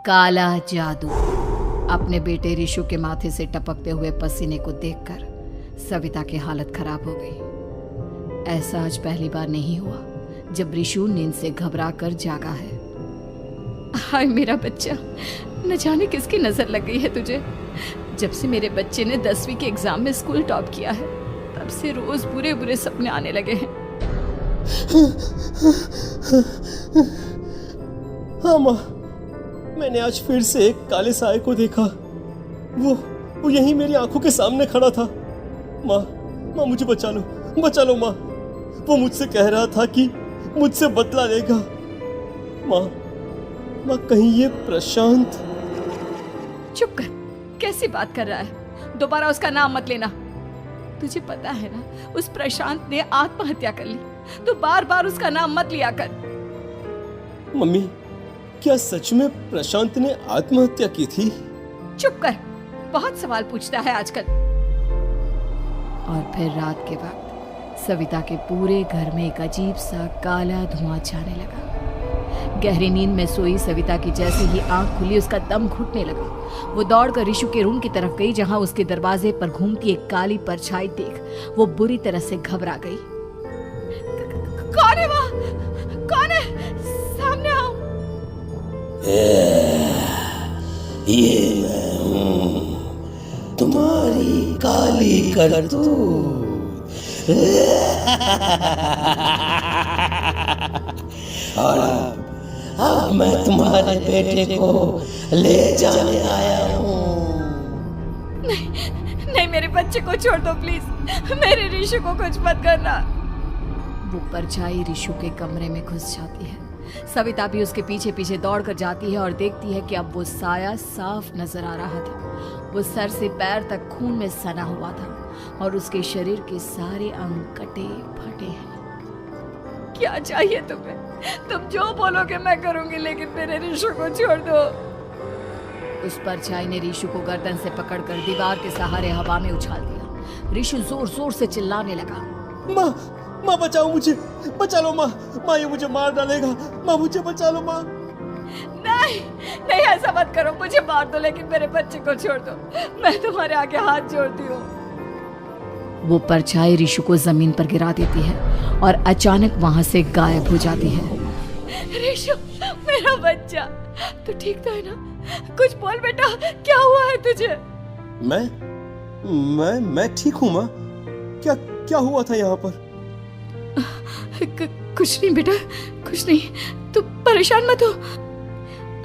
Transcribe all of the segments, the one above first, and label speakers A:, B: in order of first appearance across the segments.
A: काला जादू। अपने बेटे रिशु के माथे से टपकते हुए पसीने को देखकर सविता की हालत खराब हो गई। ऐसा आज पहली बार नहीं हुआ जब रिशु नींद से घबरा कर जागा है। हाय मेरा बच्चा, न जाने किसकी नजर लग गई है तुझे। जब से मेरे बच्चे ने 10वीं के एग्जाम में स्कूल टॉप किया है तब से रोज बुरे बुरे सपने आने लगे हैं।
B: हाँ माँ, मैंने आज फिर से एक काले साए को देखा। वो यहीं मेरी आंखों के सामने खड़ा था। माँ मुझे बचा लो माँ। वो मुझसे कह रहा था कि मुझसे बदला लेगा। माँ कहीं ये प्रशांत।
A: चुप कर, कैसी बात कर रहा है? दोबारा उसका नाम मत लेना। तुझे पता है ना, उस प्रशांत ने आत्महत्या कर ली। तो बार बार उसका नाम मत लिया कर।
B: मम्मी, क्या सच में प्रशांत ने आत्महत्या की थी?
A: चुप कर, बहुत सवाल पूछता है आजकल। और फिर रात के वक्त सविता के पूरे घर में एक अजीब सा काला धुआं छाने लगा। गहरी नींद में सोई सविता की जैसे ही आंख खुली उसका दम घुटने लगा। वो दौड़कर रिशु के रूम की तरफ गई जहां उसके दरवाजे पर घूमती एक काली परछाई देख वो बुरी तरह से घबरा गई। कौन है वहाँ? कौन है? सामने आओ।
C: ये मैं हूँ, तुम्हारी काली करतूत। और अब मैं तुम्हारे बेटे को ले जाने आया हूँ।
A: नहीं, मेरे बच्चे को छोड़ दो प्लीज। मेरे रिशु को कुछ मत करना। वो परछाई रिशु के कमरे में घुस जाती है। सविता भी उसके पीछे पीछे दौड़कर जाती है और देखती है कि अब वो साया साफ नजर आ रहा था। वो सर से पैर तक खून में सना हुआ था और उसके शरीर के सारे अंग कटे फटे हैं। क्या चाहिए तुम्हें? तुम जो बोलोगे मैं करूंगी, लेकिन मेरे रिशु को छोड़ दो। उस परछाई ने रिशु को गर्दन से पकड़कर दीवार के सहारे हवा में उछाल दिया। रिशु जोर जोर से चिल्लाने लगा।
B: माँ बचाओ मुझे, बचा लो माँ, ये मुझे मार डालेगा। माँ मुझे बचा लो माँ।
A: नहीं ऐसा मत करो, मुझे मार दो लेकिन मेरे बच्चे को छोड़ दो। मैं तुम्हारे आगे हाथ जोड़ती हूँ। वो परछाई रिशु को जमीन पर गिरा देती है और अचानक वहां से गायब हो जाती है। रिशु, मेरा बच्चा, तू ठीक तो है ना? कुछ बोल बेटा, क्या हुआ है तुझे?
B: मैं ठीक हूँ माँ। क्या हुआ था यहाँ पर?
A: कुछ नहीं बेटा, कुछ नहीं। तू परेशान मत हो।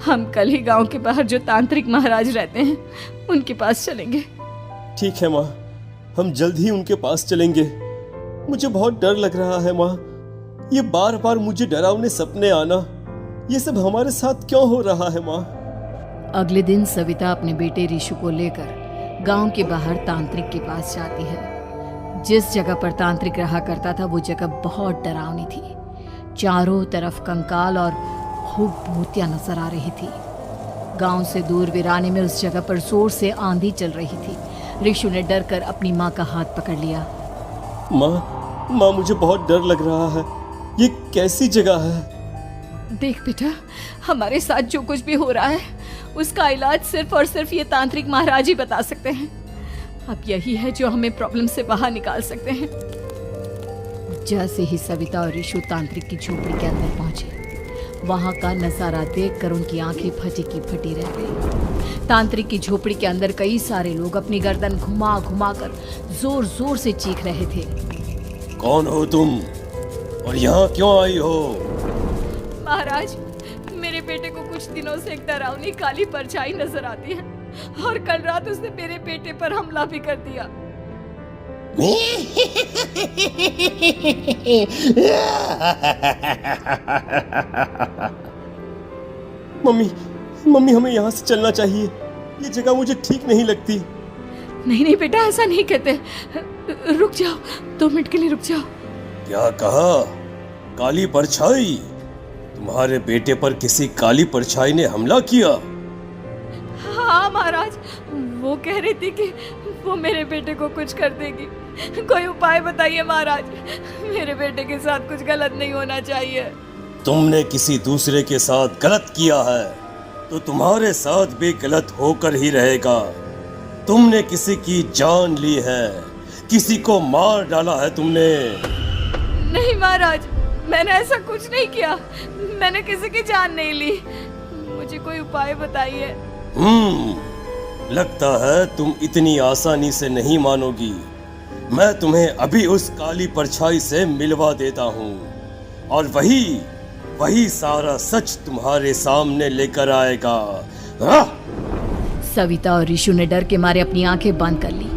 A: हम कल ही गांव के बाहर जो तांत्रिक महाराज रहते हैं उनके पास चलेंगे।
B: ठीक है माँ, हम जल्द ही उनके पास चलेंगे। मुझे बहुत डर लग रहा है माँ। ये बार बार मुझे डरावने सपने आना, ये सब हमारे साथ क्यों हो रहा है माँ?
A: अगले दिन सविता अपने बेटे रिशु को लेकर गांव के बाहर तांत्रिक के पास जाती है। जिस जगह पर तांत्रिक रहा करता था वो जगह बहुत डरावनी थी। चारों तरफ कंकाल और भूतियां नजर आ रही थी। गांव से दूर वीराने में उस जगह पर जोर से आंधी चल रही थी। रिशु ने डर कर अपनी माँ का हाथ पकड़ लिया।
B: माँ मुझे बहुत डर लग रहा है। ये कैसी जगह है?
A: देख बेटा, हमारे साथ जो कुछ भी हो रहा है उसका इलाज सिर्फ और सिर्फ ये तांत्रिक महाराज ही बता सकते हैं। अब यही है जो हमें प्रॉब्लम से बाहर निकाल सकते हैं। जैसे ही सविता और रिशु तांत्रिक की झोपड़ी के अंदर पहुंचे, वहां का नजारा देखकर उनकी आंखें फटी की फटी रह गई। तांत्रिक की झोपड़ी के अंदर कई सारे लोग अपनी गर्दन घुमा घुमा कर जोर जोर से चीख रहे थे।
B: कौन हो तुम और यहाँ क्यों आई हो?
A: महाराज, मेरे बेटे को कुछ दिनों से एक डरावनी काली परछाई नजर आती है और कल रात उसने मेरे बेटे पर हमला भी कर दिया।
B: मम्मी हमें यहाँ से चलना चाहिए। ये जगह मुझे ठीक नहीं लगती।
A: नहीं बेटा, ऐसा नहीं कहते। रुक जाओ, 2 मिनट के लिए रुक जाओ।
B: क्या कहा? काली परछाई? तुम्हारे बेटे पर किसी काली परछाई ने हमला किया?
A: हाँ महाराज, वो कह रही थी कि वो मेरे बेटे को कुछ कर देगी। कोई उपाय बताइए महाराज, मेरे बेटे के साथ कुछ गलत नहीं होना चाहिए।
B: तुमने किसी दूसरे के साथ गलत किया है। तो तुम्हारे साथ भी गलत होकर ही रहेगा। तुमने किसी की जान ली है, किसी को मार डाला है तुमने।
A: नहीं महाराज, मैंने ऐसा कुछ नहीं किया। मैंने किसी की जान नहीं ली। मुझे कोई उपाय बताइए।
B: लगता है तुम इतनी आसानी से नहीं मानोगी। मैं तुम्हें अभी उस काली परछाई से मिलवा देता हूँ और वही सारा सच तुम्हारे सामने लेकर आएगा।
A: सविता और ऋषु ने डर के मारे अपनी आंखें बंद कर ली।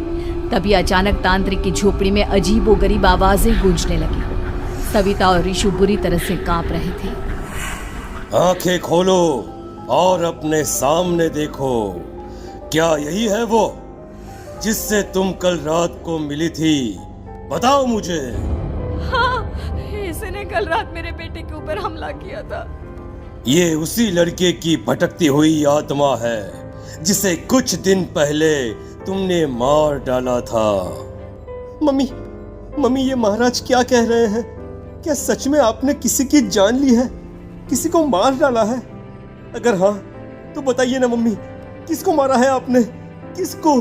A: तभी अचानक तांत्रिक की झोपड़ी में अजीबोगरीब आवाजें गूंजने लगी। सविता और ऋषु बुरी तरह से कांप रहे थे।
B: आंखें खोलो और अपने सामने देखो। क्या यही है वो जिससे तुम कल रात को मिली थी? बताओ मुझे।
A: हाँ, इसने कल रात मेरे बेटे के ऊपर हमला किया था।
B: ये उसी लड़के की भटकती हुई आत्मा है जिसे कुछ दिन पहले तुमने मार डाला था। मम्मी, ये महाराज क्या कह रहे हैं? क्या सच में आपने किसी की जान ली है, किसी को मार डाला है? अगर हाँ तो बताइए ना मम्मी, किसको मारा है आपने? किसको?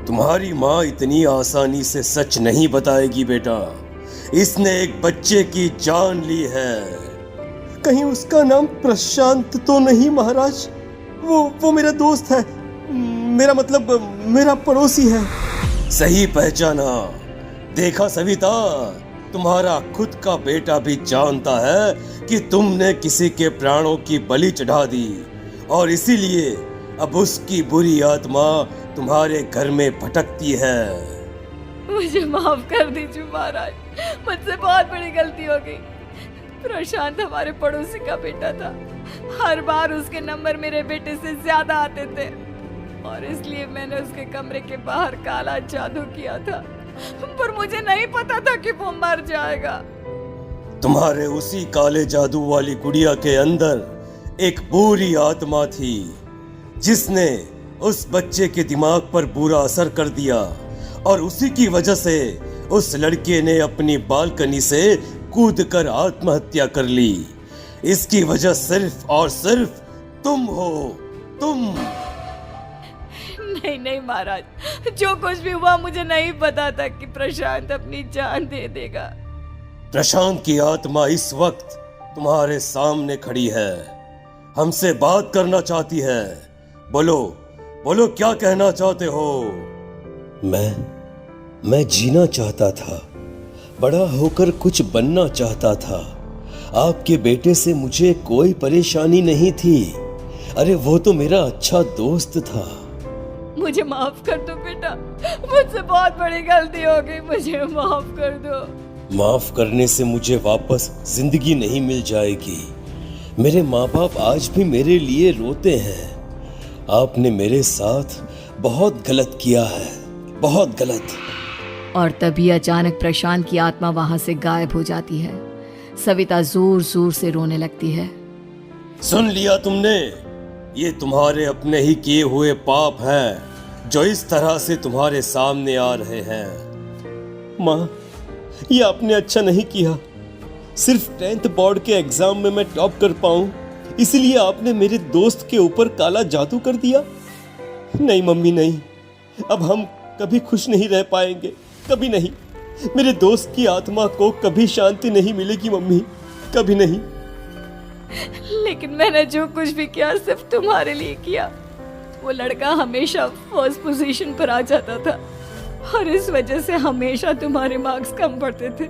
B: तुम्हारी माँ इतनी आसानी से सच नहीं बताएगी बेटा। इसने एक बच्चे की जान ली है। कहीं उसका नाम प्रशांत तो नहीं महाराज? वो मेरा दोस्त है, मेरा पड़ोसी है। सही पहचाना। देखा सविता, तुम्हारा खुद का बेटा भी जानता है कि तुमने किसी के प्राणों की बलि चढ़ा दी और इसीलिए अब उसकी बुरी आत्मा तुम्हारे घर में भटकती है।
A: मुझे माफ कर दीजिए महाराज, मुझसे बहुत बड़ी गलती हो गई। प्रशांत हमारे पड़ोसी का बेटा था। हर बार उसके नंबर मेरे बेटे से ज्यादा आते थे और इसलिए मैंने उसके कमरे के बाहर काला जादू किया था, पर मुझे नहीं पता था कि वो मर जाएगा।
B: तुम्हारे उसी काले जादू वाली गुड़िया के अंदर एक बुरी आत्मा थी जिसने उस बच्चे के दिमाग पर बुरा असर कर दिया और उसी की वजह से उस लड़के ने अपनी बालकनी से कूदकर आत्महत्या कर ली। इसकी वजह सिर्फ और सिर्फ तुम हो, तुम।
A: नहीं महाराज, जो कुछ भी हुआ मुझे नहीं पता था कि प्रशांत अपनी जान दे देगा।
B: प्रशांत की आत्मा इस वक्त तुम्हारे सामने खड़ी है, हमसे बात करना चाहती है। बोलो क्या कहना चाहते हो? मैं जीना चाहता था, बड़ा होकर कुछ बनना चाहता था। आपके बेटे से मुझे कोई परेशानी नहीं थी। अरे वो तो मेरा अच्छा दोस्त था।
A: मुझे माफ कर दो बेटा, मुझसे बहुत बड़ी गलती हो गई, मुझे माफ कर दो।
B: माफ करने से मुझे वापस जिंदगी नहीं मिल जाएगी। मेरे माँ बाप आज भी मेरे लिए रोते हैं। आपने मेरे साथ बहुत गलत किया है, बहुत गलत।
A: और तभी अचानक प्रशांत की आत्मा वहां से गायब हो जाती है। सविता जोर जोर से रोने लगती है।
B: सुन लिया तुमने? ये तुम्हारे अपने ही किए हुए पाप हैं जो इस तरह से तुम्हारे सामने आ रहे हैं। माँ, ये आपने अच्छा नहीं किया। सिर्फ 10th बोर्ड के एग्जाम में मैं टॉप कर पाऊं, इसलिए आपने मेरे दोस्त के ऊपर काला जादू कर दिया। नहीं मम्मी, नहीं, अब हम कभी खुश नहीं रह पाएंगे, कभी नहीं। मेरे दोस्त की आत्मा को कभी शांति नहीं मिलेगी मम्मी, कभी नहीं।
A: लेकिन मैंने जो कुछ भी किया सिर्फ तुम्हारे लिए किया। वो लड़का हमेशा फर्स्ट पोजीशन पर आ जाता था और इस वजह से हमेशा तुम्हारे मार्क्स कम पड़ते थे।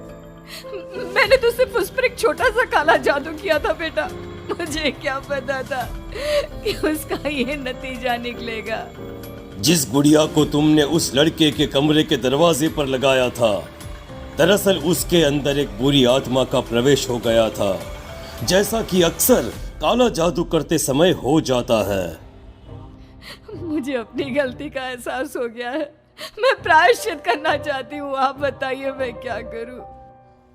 A: मैंने तो सिर्फ उस पर एक छोटा सा काला जादू किया था बेटा। मुझे क्या पता था कि उसका ये नतीजा निकलेगा।
B: जिस गुड़िया को तुमने उस लड़के के कमरे के दरवाजे पर लगाया था, दरअसल उसके अंदर एक बुरी आत्मा का प्रवेश हो गया था, जैसा कि अक्सर काला जादू करते समय हो जाता है।
A: मुझे अपनी गलती का एहसास हो गया है। मैं प्रायश्चित करना चाहती हूँ। आप बताइए मैं क्या करूँ?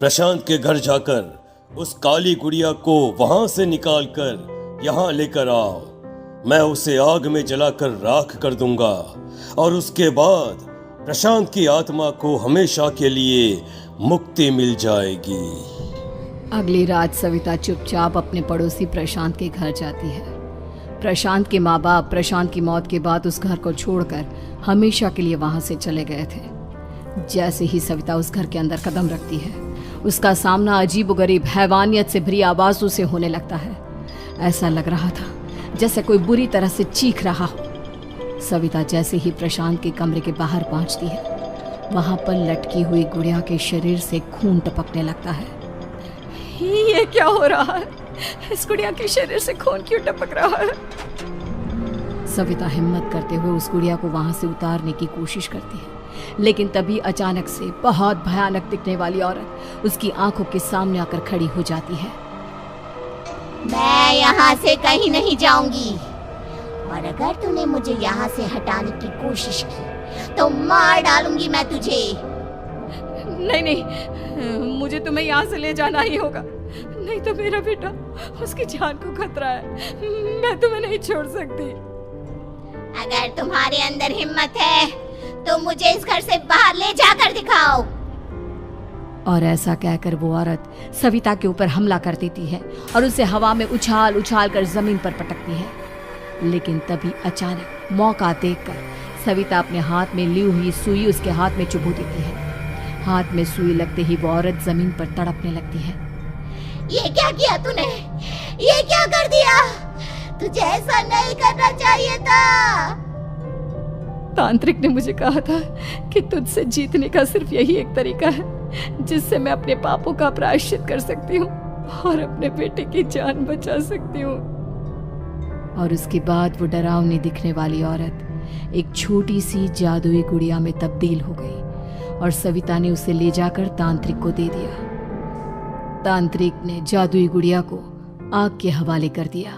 B: प्रशांत के घर जाकर उस काली गुड़िया को वहां से निकालकर यहाँ लेकर आओ। मैं उसे आग में जलाकर राख कर दूंगा और उसके बाद प्रशांत की आत्मा को हमेशा के लिए मुक्ति मिल जाएगी।
A: अगली रात सविता चुपचाप अपने पड़ोसी प्रशांत के घर जाती है। प्रशांत के माँ बाप प्रशांत की मौत के बाद उस घर को छोड़कर हमेशा के लिए वहां से चले गए थे। जैसे ही सविता उस घर के अंदर कदम रखती है, उसका सामना अजीबोगरीब हैवानियत से भरी आवाजों से होने लगता है। ऐसा लग रहा था जैसे कोई बुरी तरह से चीख रहा हो। सविता जैसे ही प्रशांत के कमरे के बाहर पहुंचती है, वहां पर लटकी हुई गुड़िया के शरीर से खून टपकने लगता है। ये क्या हो रहा है? इस गुड़िया के शरीर से खून क्यों टपक रहा है? सविता हिम्मत करते हुए उस गुड़िया को वहां से उतारने की कोशिश करती है, लेकिन तभी अचानक से बहुत भयानक दिखने वाली औरत उसकी आंखों के सामने आकर खड़ी हो जाती है।
D: मैं यहाँ से कहीं नहीं जाऊंगी, और अगर तूने मुझे यहाँ से हटाने की कोशिश की तो मार डालूंगी मैं तुझे।
A: नहीं नहीं, मुझे तुम्हें यहाँ से ले जाना ही होगा, नहीं तो मेरा बेटा, उसकी जान को खतरा है। मैं तुम्हें नहीं छोड़ सकती।
D: अगर तुम्हारे अंदर हिम्मत है तो मुझे इस घर से बाहर ले जाकर दिखाओ।
A: और ऐसा कहकर वो औरत सविता के ऊपर हमला कर देती है और उसे हवा में उछाल उछाल कर जमीन पर पटकती है। लेकिन तभी अचानक मौका देखकर सविता अपने हाथ में ली हुई सुई उसके हाथ में चुभो देती है। हाथ में सुई लगते ही वो औरत जमीन पर तड़पने लगती है।
D: ये क्या किया तूने? ये क्या कर दिया? तुझे ऐसा नहीं करना चाहिए था।
A: तांत्रिक ने मुझे कहा था कि तुझसे जीतने का सिर्फ यही एक तरीका है जिससे मैं अपने पापों का प्रायश्चित कर सकती हूँ और अपने बेटे की जान बचा सकती हूँ। और उसके बाद वो डरावनी दिखने वाली औरत एक छोटी सी जादुई गुड़िया में तब्दील हो गई और सविता ने उसे ले जाकर तांत्रिक को दे दिया। तांत्रिक ने जादुई गुड़िया को आग के हवाले कर दिया